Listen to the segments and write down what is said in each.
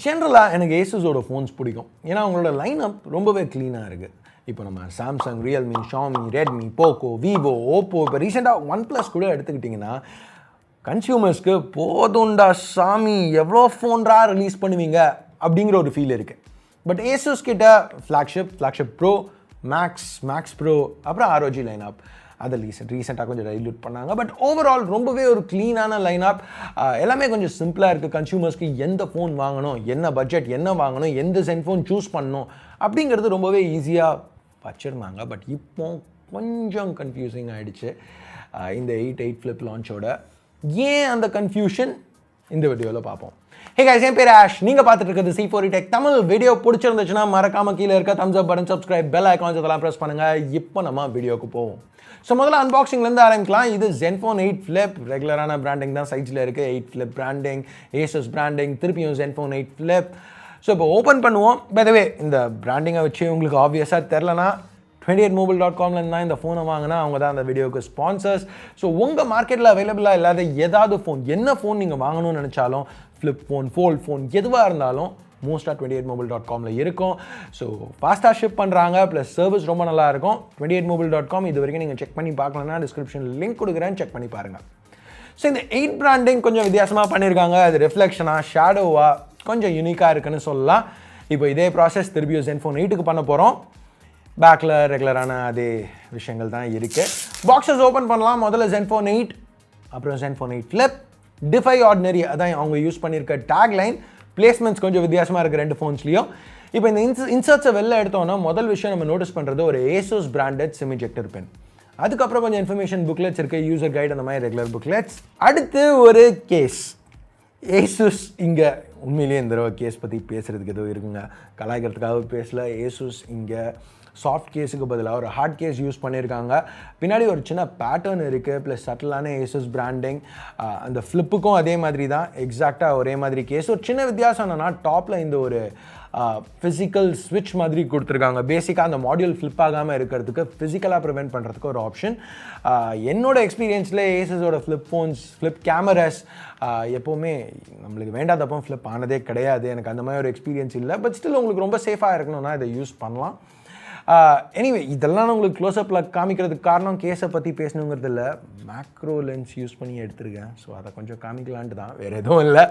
ஜென்ரலாக எனக்கு ஏசஸோட ஃபோன்ஸ் பிடிக்கும். ஏன்னா அவங்களோட லைனப் ரொம்பவே க்ளீனாக இருக்குது. இப்போ நம்ம Samsung, Realme, Xiaomi, Redmi, Poco, Vivo, Oppo, இப்போ ரீசெண்டாக OnePlus கூட எடுத்துக்கிட்டிங்கன்னா கன்சியூமர்ஸ்க்கு போதுண்டா சாமி எவ்வளோ ஃபோன்ரா ரிலீஸ் பண்ணுவீங்க அப்படிங்கிற ஒரு ஃபீல் இருக்குது. பட் ஏசஸ் கிட்ட ஃப்ளாக்ஷிப் ப்ரோ, மேக்ஸ் ப்ரோ, அப்புறம் ROG லைனப் அதை ரீசெண்டாக கொஞ்சம் டைல்யூட் பண்ணாங்க. பட் ஓவரால் ரொம்பவே ஒரு க்ளீனான லைனப். எல்லாமே கொஞ்சம் சிம்பிளாக இருக்குது. கன்சியூமர்ஸ்க்கு எந்த ஃபோன் வாங்கணும், என்ன பட்ஜெட், என்ன வாங்கணும், எந்த சென்ஃபோன் சூஸ் பண்ணணும் அப்படிங்கிறது ரொம்பவே ஈஸியாக வச்சுருந்தாங்க. பட் இப்போ கொஞ்சம் கன்ஃபியூசிங் ஆகிடுச்சு இந்த 8 ஃப்ளிப் லான்ச்சோட. ஏன் அந்த கன்ஃபியூஷன் இந்த வீடியோவில் பார்ப்போம். ஹே கைஸ், என் பேர் ஆஷ். நீங்கள் பார்த்துட்டு இருக்கிறது C4E Tech தமிழ். வீடியோ பிடிச்சிருந்துச்சுன்னா மறக்காமல் கீழே இருக்க தம்ஸ் அப் பட்டன், சப்ஸ்கிரைப், பெல் ஐகான்ஸ் இதெல்லாம் ப்ரெஸ் பண்ணுங்கள். இப்போ நம்ம வீடியோக்கு போவோம். ஸோ முதல்ல அன்பாக்சிங்லேருந்து ஆரம்பிக்கலாம். இது Zenfone 8 Flip. ரெகுலரான பிராண்டிங் தான் சைட்ஸில் இருக்குது. 8 Flip பிராண்டிங், Asus பிராண்டிங், திருப்பியும் Zenfone 8 Flip. ஸோ இப்போ ஓப்பன் பண்ணுவோம். பை த வே, இந்த பிராண்டிங்கை வச்சு உங்களுக்கு ஆப்வியஸாக தெரிலனா 28mobile.comலேருந்து தான் இந்த ஃபோனை வாங்கினா அவங்க தான் அந்த வீடியோக்கு ஸ்பான்சர்ஸ். ஸோ உங்கள் மார்க்கெட்டில் அவைலபிளாக இல்லாத ஏதாவது ஃபோன், என்ன ஃபோன் நீங்கள் வாங்கணும்னு நினச்சாலும், ஃப்ளிப் ஃபோன், ஃபோல்ட் ஃபோன் எதுவாக இருந்தாலும் மோஸ்ட்டாக 28mobile.comல இருக்கும். ஸோ ஃபாஸ்ட்டாக ஷிப் பண்ணுறாங்க, ப்ளஸ் சர்வீஸ் ரொம்ப நல்லா இருக்கும். 28mobile.com இது வரைக்கும் நீங்கள் செக் பண்ணி பார்க்கலன்னா டிஸ்கிரிப்ஷனில் லிங்க் கொடுக்குறேன், செக் பண்ணி பாருங்கள். ஸோ இந்த 8 பிராண்டிங் கொஞ்சம் வித்தியாசமாக பண்ணியிருக்காங்க. அது ரிஃப்ளெக்ஷனாக, ஷேடோவாக கொஞ்சம் யூனிக்காக இருக்குன்னு சொல்லலாம். இப்போ இதே ப்ராசஸ் திருப்பியும் Zenfone 8க்கு பண்ண போகிறோம். பேக்கில் ரெகுலரான அதே விஷயங்கள் தான் இருக்குது. பாக்ஸஸ் ஓப்பன் பண்ணலாம். முதல்ல Zenfone 8, அப்புறம் Zenfone 8 Flip, டிஃபை ஆர்டினரி, அதான் அவங்க யூஸ் பண்ணியிருக்க டேக்லைன். பிளேஸ்மெண்ட்ஸ் கொஞ்சம் வித்தியாசமாக இருக்குது ரெண்டு ஃபோன்ஸ்லையும். இப்போ இந்த இன்சர்ட்ஸை வெளில எடுத்தோன்னா முதல் விஷயம் நம்ம நோட்டீஸ் பண்ணுறது ஒரு Asus branded SIM ejector pen. அதுக்கப்புறம் கொஞ்சம் இன்ஃபர்மேஷன் புக்லெட்ஸ் இருக்குது, யூசர் கைட், அந்த மாதிரி ரெகுலர் புக்லெட்ஸ். அடுத்து ஒரு கேஸ். Asus இங்கே உண்மையிலேயே இந்த தடவை கேஸ் பற்றி பேசுகிறதுக்கு எதுவும் இருக்குங்க, கலாய்க்கிறதுக்காக பேசல. Asus இங்கே சாஃப்ட் கேஸுக்கு பதிலாக ஒரு ஹார்ட் கேஸ் யூஸ் பண்ணியிருக்காங்க. பின்னாடி ஒரு சின்ன பேட்டர்ன் இருக்குது, ப்ளஸ் சட்டிலான Asus பிராண்டிங். அந்த ஃப்ளிப்புக்கும் அதே மாதிரி தான், எக்ஸாக்டாக ஒரே மாதிரி கேஸ். ஒரு சின்ன வித்தியாசம் என்னென்னா டாப்பில் இந்த ஒரு ஃபிசிக்கல் ஸ்விட்ச் மாதிரி கொடுத்துருக்காங்க. பேசிக்காக அந்த மாடியூல் ஃப்ளிப் ஆகாமல் இருக்கிறதுக்கு, ஃபிசிக்கலாக ப்ரிவெண்ட் பண்ணுறதுக்கு ஒரு ஆப்ஷன். என்னோட எக்ஸ்பீரியன்ஸில் Asusோட ஃப்ளிப் ஃபோன்ஸ், ஃப்ளிப் கேமராஸ் எப்போவுமே நம்மளுக்கு வேண்டாதப்போ ஃப்ளிப் ஆனதே கிடையாது. எனக்கு அந்த மாதிரி ஒரு எக்ஸ்பீரியன்ஸ் இல்லை. பட் ஸ்டில் உங்களுக்கு ரொம்ப சேஃபாக இருக்கணும்னா இதை யூஸ் பண்ணலாம். எனிவே, இதெல்லாம் நான் உங்களுக்கு க்ளோஸ்அப்பில் காமிக்கிறதுக்கு காரணம் கேஸை பற்றி பேசணுங்கிறது இல்லை, மேக்ரோ லென்ஸ் யூஸ் பண்ணி எடுத்துருக்கேன். ஸோ அதை கொஞ்சம் காமிக்கலான்ட்டு தான், வேறு எதுவும் இல்லை.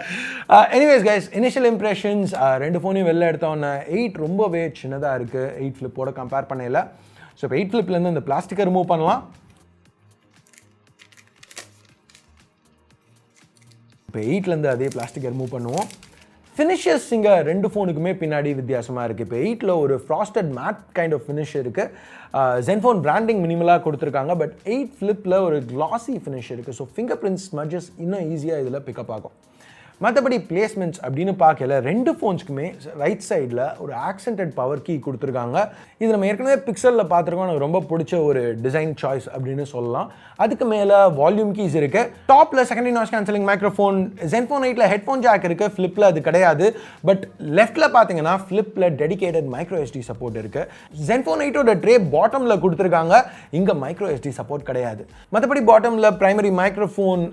எனிவேஸ் கைஸ், இனிஷியல் இம்ப்ரெஷன்ஸ், ரெண்டு ஃபோனையும் வெளில எடுத்தோன்னே 8 ரொம்பவே சின்னதாக இருக்குது 8 ஃப்ளிப்போட கம்பேர் பண்ணல. ஸோ இப்போ 8 ஃப்ளிப்லேருந்து இந்த பிளாஸ்டிக்கை ரிமூவ் பண்ணலாம். இப்போ 8லேருந்து அதே பிளாஸ்டிக்கை ரிமூவ் பண்ணுவோம். ஃபினிஷஸ் இங்கே ரெண்டு ஃபோனுக்குமே பின்னாடி வித்தியாசமாக இருக்குது. இப்போ 8ல் ஒரு frosted matte kind of finish இருக்குது. Zenfone பிராண்டிங் மினிமலாக கொடுத்துருக்காங்க. பட் 8 ஃப்ளிப்பில் ஒரு கிளாசி ஃபினிஷ் இருக்குது. ஸோ ஃபிங்கர் பிரிண்ட் ஸ்மட்ஜஸ் இன்னும் ஈஸியாக இதில் பிக்கப் ஆகும். மற்றபடி பிளேஸ்மெண்ட்ஸ் அப்படின்னு பார்க்கல, ரெண்டு ஃபோன்ஸ்க்குமே ரைட் சைடில் ஒரு ஆக்சென்டட் பவர் கீ கொடுத்துருக்காங்க. இது நம்ம ஏற்கனவே பிக்சலில் பார்த்துருக்கோம், எனக்கு ரொம்ப பிடிச்ச ஒரு டிசைன் சாய்ஸ் அப்படின்னு சொல்லலாம். அதுக்கு மேலே வால்யூம் கீஸ் இருக்குது. டாப்பில் secondary noise cancelling microphone. Zenfone 8ல் ஹெட்ஃபோன் ஜாக் இருக்குது, ஃப்ளிப்பில் அது கிடையாது. பட் லெஃப்ட்டில் பார்த்தீங்கன்னா ஃப்ளிப்பில் டெடிகேட்டட் மைக்ரோ SD சப்போர்ட் இருக்குது. Zenfone 8ஓட ட்ரே பாட்டமில் கொடுத்துருக்காங்க, இங்கே மைக்ரோ SD சப்போர்ட் கிடையாது. மற்றபடி பாட்டமில் primary microphone,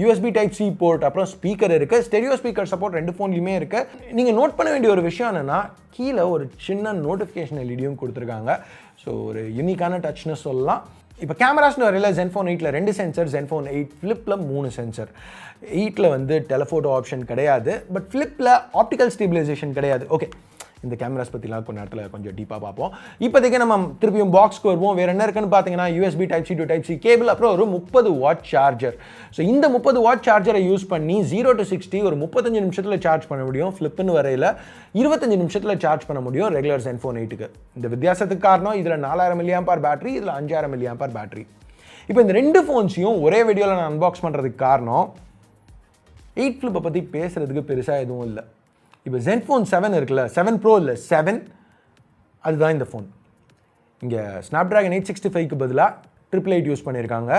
USB Type-C port, அப்புறம் ஸ்பீக்கர் இருக்குது. ஸ்டெரியோ ஸ்பீக்கர் சப்போர்ட் ரெண்டு ஃபோன்லையுமே இருக்குது. நீங்கள் நோட் பண்ண வேண்டிய ஒரு விஷயம் என்னென்னா, கீழே ஒரு சின்ன நோட்டிஃபிகேஷன் எல்இடியும் கொடுத்துருக்காங்க. ஸோ ஒரு யூனிக்கான டச்னு சொல்லலாம். இப்போ கேமராஸ்னு வரையில் Zenfone 8ல் 2 சென்சர், Zenfone 8 ஃப்ளிப்பில் 3 சென்சர். 8ல் வந்து டெலஃபோட்டோ ஆப்ஷன் கிடையாது, பட் ஃப்ளிப்பில் ஆப்டிக்கல் ஸ்டேபிளைசேஷன் கிடையாது. ஓகே, இந்த கேமராஸ் பற்றிலாம் கொஞ்சம் நேரத்தில் கொஞ்சம் டீப்பாக பார்ப்போம். இப்போதைக்கு நம்ம திருப்பியும் பாக்ஸ்க்கு வருவோம். வேறு என்ன இருக்குன்னு பார்த்தீங்கன்னா, USB Type-C to Type-C cable, அப்புறம் ஒரு 30 வாட் சார்ஜர். ஸோ இந்த 30 வாட் சார்ஜரை யூஸ் பண்ணி 0 to 60 ஒரு 35 நிமிஷத்தில் சார்ஜ் பண்ண முடியும். ஃப்ளிப்புன்னு வரையில் 25 நிமிஷத்தில் சார்ஜ் பண்ண முடியும் ரெகுலர் Zenfone 8க்கு. இந்த வித்தியாசத்துக்கு காரணம் இதில் 4000 mAh பேட்டரி, இதில் 5000 mAh பேட்டரி. இப்போ இந்த ரெண்டு ஃபோன்ஸையும் ஒரே வீடியோவில் நான் அன்பாக்ஸ் பண்ணுறதுக்கு காரணம் 8 ஃப்ளிப்பை பற்றி பேசுகிறதுக்கு பெருசாக எதுவும் இல்லை. இப்போ Zenfone 7 இருக்குல்ல, 7 Pro இல்லை 7, அதுதான் இந்த ஃபோன். இங்கே Snapdragon 865க்கு பதிலாக 888 யூஸ் பண்ணியிருக்காங்க.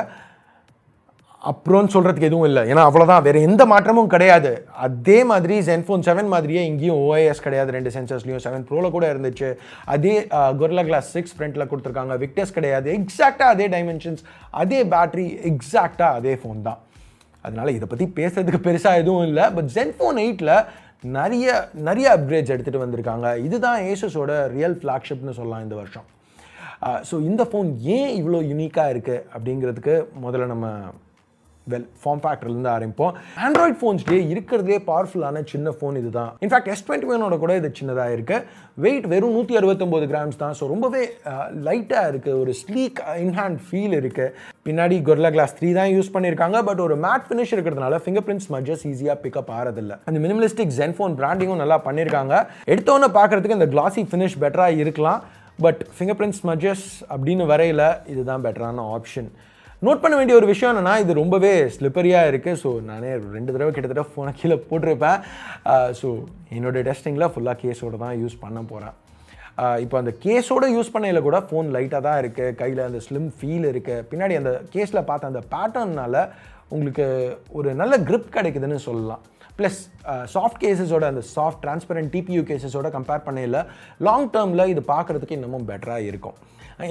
அப்புறம்னு சொல்கிறதுக்கு எதுவும் இல்லை, ஏன்னா அவ்வளோதான், வேறு எந்த மாற்றமும் கிடையாது. அதே மாதிரி Zenfone 7 மாதிரியே இங்கேயும் OIS கிடையாது ரெண்டு சென்சர்ஸ்லையும். 7 Proவில் கூட இருந்துச்சு. அதே Gorilla Glass 6 ஃப்ரண்ட்டில் கொடுத்துருக்காங்க. விக்டர்ஸ் கிடையாது. எக்ஸாக்டாக அதே டைமென்ஷன்ஸ், அதே பேட்டரி, எக்ஸாக்டாக அதே ஃபோன் தான். அதனால் இதை பற்றி பேசுகிறதுக்கு பெருசாக எதுவும் இல்லை. பட் Zenfone 8ல் நிறைய அப்கிரேட்ஸ் எடுத்துகிட்டு வந்திருக்காங்க. இதுதான் ஏசஸோட ரியல் ஃப்ளாக்ஷிப்னு சொல்லலாம் இந்த வருஷம். ஸோ இந்த ஃபோன் ஏன் இவ்வளோ யூனிக்காக இருக்குது அப்படிங்கிறதுக்கு முதல்ல நம்ம ஃபார்ம் ஃபேக்டர்லேருந்து ஆரம்பிப்போம். ஆண்ட்ராய்ட் ஃபோன்ஸ்லேயே இருக்கிறதுலே பவர்ஃபுல்லான சின்ன ஃபோன் இது தான். இன்ஃபேக்ட் S21 கூட இது சின்னதாக இருக்குது. வெயிட் வெறும் 169 கிராம்ஸ் தான். ஸோ ரொம்பவே லைட்டாக இருக்குது. ஒரு ஸ்லீக் இன்ஹேண்ட் ஃபீல் இருக்குது. பின்னாடி Gorilla Glass 3 தான் யூஸ் பண்ணியிருக்காங்க. பட் ஒரு மேட் ஃபினிஷ் இருக்கிறதுனால ஃபிங்கர் பிரிண்ட் ஸ்மட்ஜஸ் ஈஸியாக பிக்கப் ஆகிறதில்ல. அந்த மினிமலிஸ்டிக் Zenfone பிராண்டிங்கும் நல்லா பண்ணியிருக்காங்க. எடுத்தோன்னு பார்க்குறதுக்கு இந்த கிளாசி ஃபினிஷ் பெட்டராக இருக்கலாம். பட் ஃபிங்கர் பிரிண்ட் ஸ்மட்ஜஸ் அப்படின்னு வரையில் இதுதான் பெட்டரான ஆப்ஷன். நோட் பண்ண வேண்டிய ஒரு விஷயம் என்னென்னா, இது ரொம்பவே ஸ்லிப்பரியாக இருக்குது. ஸோ நானே 2 தடவை கிட்டத்தட்ட ஃபோனை கீழே போட்டிருப்பேன். ஸோ என்னோடய டெஸ்டிங்கில் ஃபுல்லாக கேஸோடு தான் யூஸ் பண்ண போகிறேன். இப்போ அந்த கேஸோடு யூஸ் பண்ணையில் கூட ஃபோன் லைட்டாக தான் இருக்குது. கையில் அந்த ஸ்லிம் ஃபீல் இருக்குது. பின்னாடி அந்த கேஸில் பார்த்த அந்த பேட்டர்னால் உங்களுக்கு ஒரு நல்ல கிரிப் கிடைக்குதுன்னு சொல்லலாம். ப்ளஸ் சாஃப்ட் கேஸஸோட அந்த சாஃப்ட் டிரான்ஸ்பரண்ட் TPU கேஸஸோட கம்பேர் பண்ணையில் லாங் டேர்மில் இது பார்க்குறதுக்கு இன்னமும் பெட்டராக இருக்கும்.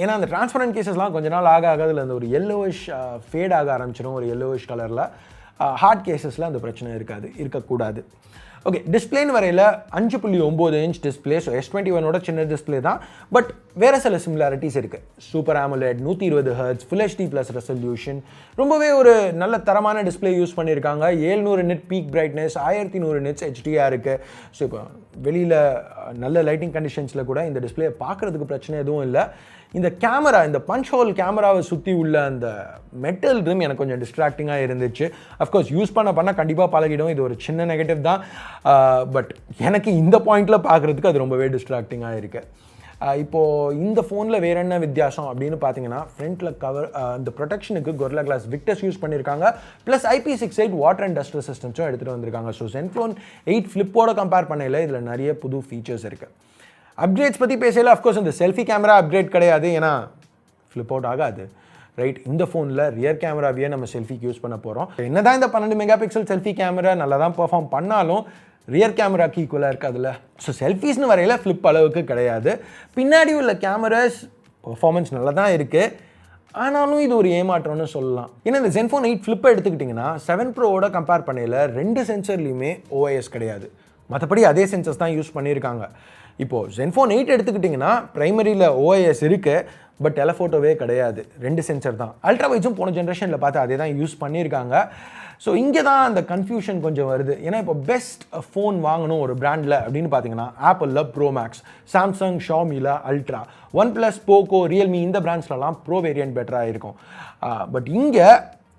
ஏன்னா அந்த டிரான்ஸ்பரண்ட் கேஸஸ்லாம் கொஞ்ச நாள் ஆக அதில் அந்த ஒரு yellowish ஃபேட் ஆக ஆரம்பிச்சிடும். ஒரு yellowish கலரில். ஹார்ட் கேஸஸில் அந்த பிரச்சனை இருக்கக்கூடாது. ஓகே, டிஸ்பிளேன்னு வரையில் 5.9 இன்ச் டிஸ்பிளே. ஸோ S21 சின்ன டிஸ்பிளே தான். பட் வேறு சில சிமிலாரிட்டிஸ் இருக்குது. Super AMOLED, 120 Hz, Full HD+ resolution, ரொம்பவே ஒரு நல்ல தரமான டிஸ்பிளே யூஸ் பண்ணியிருக்காங்க. 700 nit peak brightness, 1100 nits HDR இருக்குது. ஸோ இப்போ வெளியில் நல்ல லைட்டிங் கண்டிஷன்ஸில் கூட இந்த டிஸ்பிளே பார்க்குறதுக்கு பிரச்சனை எதுவும் இல்லை. இந்த கேமரா, இந்த பஞ்ச் ஹோல் கேமராவை சுற்றி உள்ள அந்த மெட்டல் ரிம் எனக்கு கொஞ்சம் டிஸ்ட்ராக்டிங்காக இருந்துச்சு. அஃப்கோர்ஸ் யூஸ் பண்ண கண்டிப்பாக பழகிடும். இது ஒரு சின்ன நெகட்டிவ் தான். பட் எனக்கு இந்த பாயிண்டில் பார்க்குறதுக்கு அது ரொம்பவே டிஸ்ட்ராக்டிங்காக இருக்குது. இப்போது இந்த ஃபோனில் வேறு என்ன வித்தியாசம் அப்படின்னு பார்த்தீங்கன்னா, ஃப்ரண்ட்டில் கவர் இந்த ப்ரொடெக்ஷனுக்கு Gorilla Glass Victus யூஸ் பண்ணியிருக்காங்க. Plus IP68 water and dust ரெசிஸ்டன்ஸும் எடுத்துகிட்டு வந்திருக்காங்க. ஸோ Zenfone 8 ஃப்ளிப்போட கம்பேர் பண்ணையில் இதில் நிறைய புது ஃபீச்சர்ஸ் இருக்குது. அப்கிரேட்ஸ் பற்றி பேசல. அஃப்கோர்ஸ் இந்த செல்ஃபி கேமரா அப்கிரேட் கிடையாது. ஏன்னா ஃப்ளிப் அவுட் ஆகாது, ரைட்? இந்த ஃபோனில் ரியர் கேமராவையே நம்ம செல்ஃபிக்கு யூஸ் பண்ண போகிறோம். என்ன தான் இந்த 12 மெகாபிக்சல் செல்ஃபி கேமரா நல்லா தான் பெர்ஃபார்ம் பண்ணாலும் ரியர் கேமராக்கு ஈக்குவலாக இருக்காதுல்ல. ஸோ செல்ஃபீஸ்னு வரையில் ஃப்ளிப் அளவுக்கு கிடையாது. பின்னாடி உள்ள கேமராஸ் பெர்ஃபார்மன்ஸ் நல்லா தான் இருக்குது. ஆனாலும் இது ஒரு ஏமாற்றம்னு சொல்லலாம். ஏன்னா இந்த Zenfone 8 ஃப்ளிப்பை எடுத்துக்கிட்டிங்கன்னா 7 Proவோட கம்பேர் பண்ணையில் 2 சென்சர்லேயுமே OIS கிடையாது. மற்றபடி அதே சென்சர்ஸ் தான் யூஸ் பண்ணியிருக்காங்க. இப்போது Zenfone 8 எடுத்துக்கிட்டிங்கன்னா ப்ரைமரியில் OIS இருக்குது. பட் டெலஃபோட்டோவே கிடையாது. 2 சென்சர் தான். அல்ட்ரா வைட்ஸும் போன ஜென்ரேஷனில் பார்த்து அதே தான் யூஸ் பண்ணியிருக்காங்க. ஸோ இங்கே தான் அந்த கன்ஃபியூஷன் கொஞ்சம் வருது. ஏன்னா இப்போ பெஸ்ட் ஃபோன் வாங்கணும் ஒரு பிராண்டில் அப்படின்னு பார்த்தீங்கன்னா ஆப்பிளில் ப்ரோ மேக்ஸ், சாம்சங் ஷாமியில் அல்ட்ரா, OnePlus, போக்கோ, ரியல்மி இந்த பிராண்ட்ஸ்லலாம் ப்ரோ வேரியன்ட் பெட்டராக இருக்கும். பட் இங்கே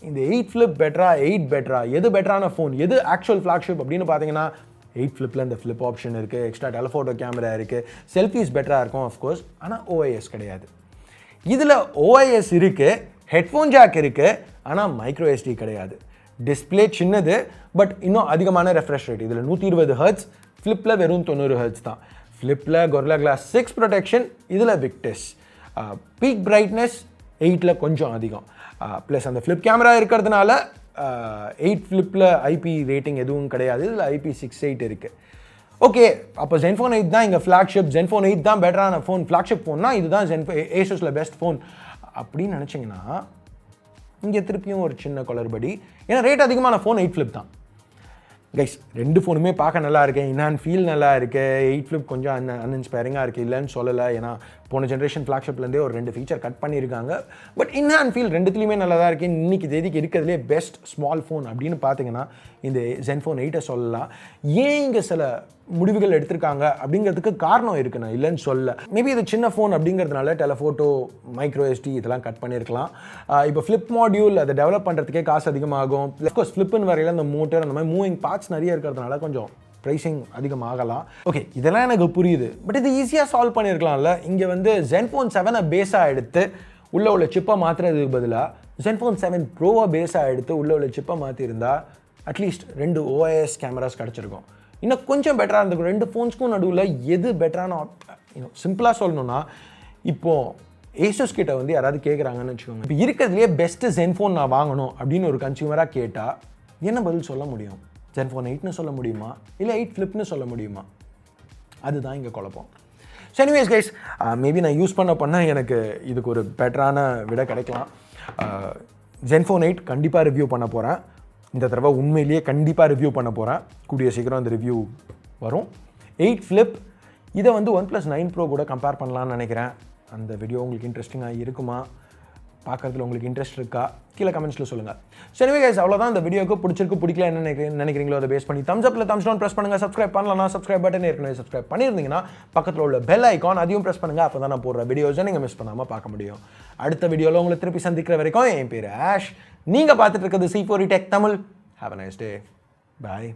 இந்த 8 ஃப்ளிப் பெட்டரா, 8 பெட்டரா, எது பெட்டரான ஃபோன், எது ஆக்சுவல் ஃப்ளாக்ஷிப் அப்படின்னு பார்த்தீங்கன்னா 8 ஃப்ளிப்பில் இந்த ஃப்ளிப் ஆப்ஷன் இருக்குது, எக்ஸ்ட்ரா டெலஃபோட்டோ கேமரா இருக்குது, செல்ஃபீஸ் பெட்டராக இருக்கும் அஃப்கோர்ஸ். ஆனால் OIS கிடையாது. இதில் OIS இருக்குது, ஹெட்ஃபோன் ஜாக் இருக்குது, ஆனால் மைக்ரோ SD கிடையாது. டிஸ்பிளே சின்னது, பட் இன்னும் அதிகமான ரெஃப்ரெஷ் ரேட். இதில் 120 Hz, ஃப்ளிப்பில் வெறும் 90 Hz தான். ஃப்ளிப்பில் Gorilla Glass 6 ப்ரொடெக்ஷன், இதில் Victus. பீக் பிரைட்னஸ் 8ல் கொஞ்சம் அதிகம். ப்ளஸ் அந்த ஃப்ளிப் கேமரா இருக்கிறதுனால 8 ஃப்ளிப்பில் IP ரேட்டிங் எதுவும் கிடையாது. இதில் IP68 இருக்குது. ஓகே, அப்போ Zenfone 8 தான் இங்கே ஃப்ளாக்ஷிப், Zenfone 8 தான் பெட்டரான ஃபோன், ஃப்ளாக்ஷிப் ஃபோன்னா இதுதான் Asusல பெஸ்ட் ஃபோன் அப்படின்னு நினச்சிங்கன்னா இங்கே திருப்பியும் ஒரு சின்ன குளறுபடி. ஏன்னா ரேட் அதிகமான ஃபோன் 8 ஃப்ளிப் தான். கைஸ், 2 ஃபோனுமே பார்க்க நல்லா இருக்கு, இன்ஹேண்ட் ஃபீல் நல்லா இருக்குது. 8 ஃப்ளிப் கொஞ்சம் அன்இன்ஸ்பைரிங்காக இருக்குது, இல்லைன்னு சொல்லலை. ஏன்னா போன ஜென்ரேஷன் ஃப்ளாக்ஷிப்லேருந்தே ஒரு 2 ஃபீச்சர் கட் பண்ணியிருக்காங்க. பட் இன்ஹேண்ட் ஃபீல் 2த்துலையுமே நல்லா தான் இருக்குது. இன்றைக்கி தேதிக்கு இருக்கிறதுலே பெஸ்ட் ஸ்மால் ஃபோன் அப்படின்னு பார்த்தீங்கன்னா இந்த Zenfone 8 சொல்லலாம். ஏன் இங்கே சில முடிவுகள் எடுத்திருக்காங்க அப்படிங்கிறதுக்கு காரணம் இருக்குது, நான் இல்லைன்னு சொல்ல. மேபி இது சின்ன ஃபோன் அப்படிங்கிறதுனால டெலஃபோட்டோ, மைக்ரோ SD இதெல்லாம் கட் பண்ணியிருக்கலாம். இப்போ ஃப்ளிப் மாடியூல் அதை டெவலப் பண்ணுறதுக்கே காசு அதிகமாகும். அஃப்கோர்ஸ் ஃப்ளிப்புன்னு வரையில் அந்த மோட்டர் அந்த மாதிரி மூவிங் பார்ட்ஸ் நிறைய இருக்கிறதுனால கொஞ்சம் ப்ரைஸிங் அதிகமாகலாம். ஓகே, இதெல்லாம் எனக்கு புரியுது. பட் இது ஈஸியாக சால்வ் பண்ணியிருக்கலாம்ல. இங்கே வந்து Zenfone 7 பேஸாக எடுத்து உள்ள சிப்பை மாற்றுறதுக்கு பதிலாக Zenfone 7 ப்ரோவை பேஸாக எடுத்து உள்ள சிப்பை மாற்றிருந்தா அட்லீஸ்ட் 2 OIS கேமராஸ் கிடச்சிருக்கும். இன்னும் கொஞ்சம் பெட்டராக இருந்திருக்கும். 2 ஃபோன்ஸ்க்கும் நடுவில் எது பெட்டரான சிம்பிளாக சொல்லணும்னா, இப்போது Asus கிட்ட வந்து யாராவது கேட்குறாங்கன்னு வச்சுக்கோங்க, இப்போ இருக்கிறதுலே பெஸ்ட்டு Zenfone நான் வாங்கணும் அப்படின்னு ஒரு கன்சியூமராக கேட்டால் என்ன பதில் சொல்ல முடியும்? Zenfone 8ன்னு சொல்ல முடியுமா, இல்லை 8 ஃப்ளிப்னு சொல்ல முடியுமா? அதுதான் இங்கே குழப்பம். ஸோ எனிவேஸ் கைஸ், மேபி நான் யூஸ் பண்ண எனக்கு இதுக்கு ஒரு பெட்டரான விட கிடைக்கலாம். Zenfone 8 கண்டிப்பாக ரிவ்யூ பண்ண போகிறேன். இந்த தடவை உண்மையிலேயே கண்டிப்பாக ரிவ்யூ பண்ண போகிறேன். கூடிய சீக்கிரம் அந்த ரிவ்யூ வரும். 8 ஃப்ளிப் இதை வந்து OnePlus 9 Pro கூட கம்பேர் பண்ணலான்னு நினைக்கிறேன். அந்த வீடியோ உங்களுக்கு இன்ட்ரெஸ்டிங்காக இருக்குமா, பார்க்குறதுல உங்களுக்கு இன்ட்ரெஸ்ட் இருக்கா, கீழே கமெண்ட்ஸில் சொல்லுங்கள். ஸோ எனிவே கைஸ், அவ்வளோதான். இந்த வீடியோக்கு பிடிச்சிருக்கு பிடிக்கல என்ன நினைக்கிறீங்களோ அதை பேஸ் பண்ணி தம்ஸ் அப்பில் தம்ஸ் டவுன் ப்ரெஸ் பண்ணுங்கள். சப்ஸ்கிரைப் பண்ணலன்னா சப்ஸ்கிரைப் பட்டன் ஏற்கனவே சப்ஸ்கிரைப் பண்ணியிருந்தீங்கன்னா பக்கத்தில் உள்ள பெல் ஐக்கான் அதையும் ப்ரெஸ் பண்ணுங்கள். அப்போ தான் நான் போடுற வீடியோஸை நீங்கள் மிஸ் பண்ணாமல் பார்க்க முடியும். அடுத்த வீடியோவில் உங்களை திருப்பி சந்திக்கிற வரைக்கும் என் பேர் ஆஷ். நீங்கள் பார்த்துட்டு இருக்கிறது C4E Tech Tamil. Have a nice day. Bye.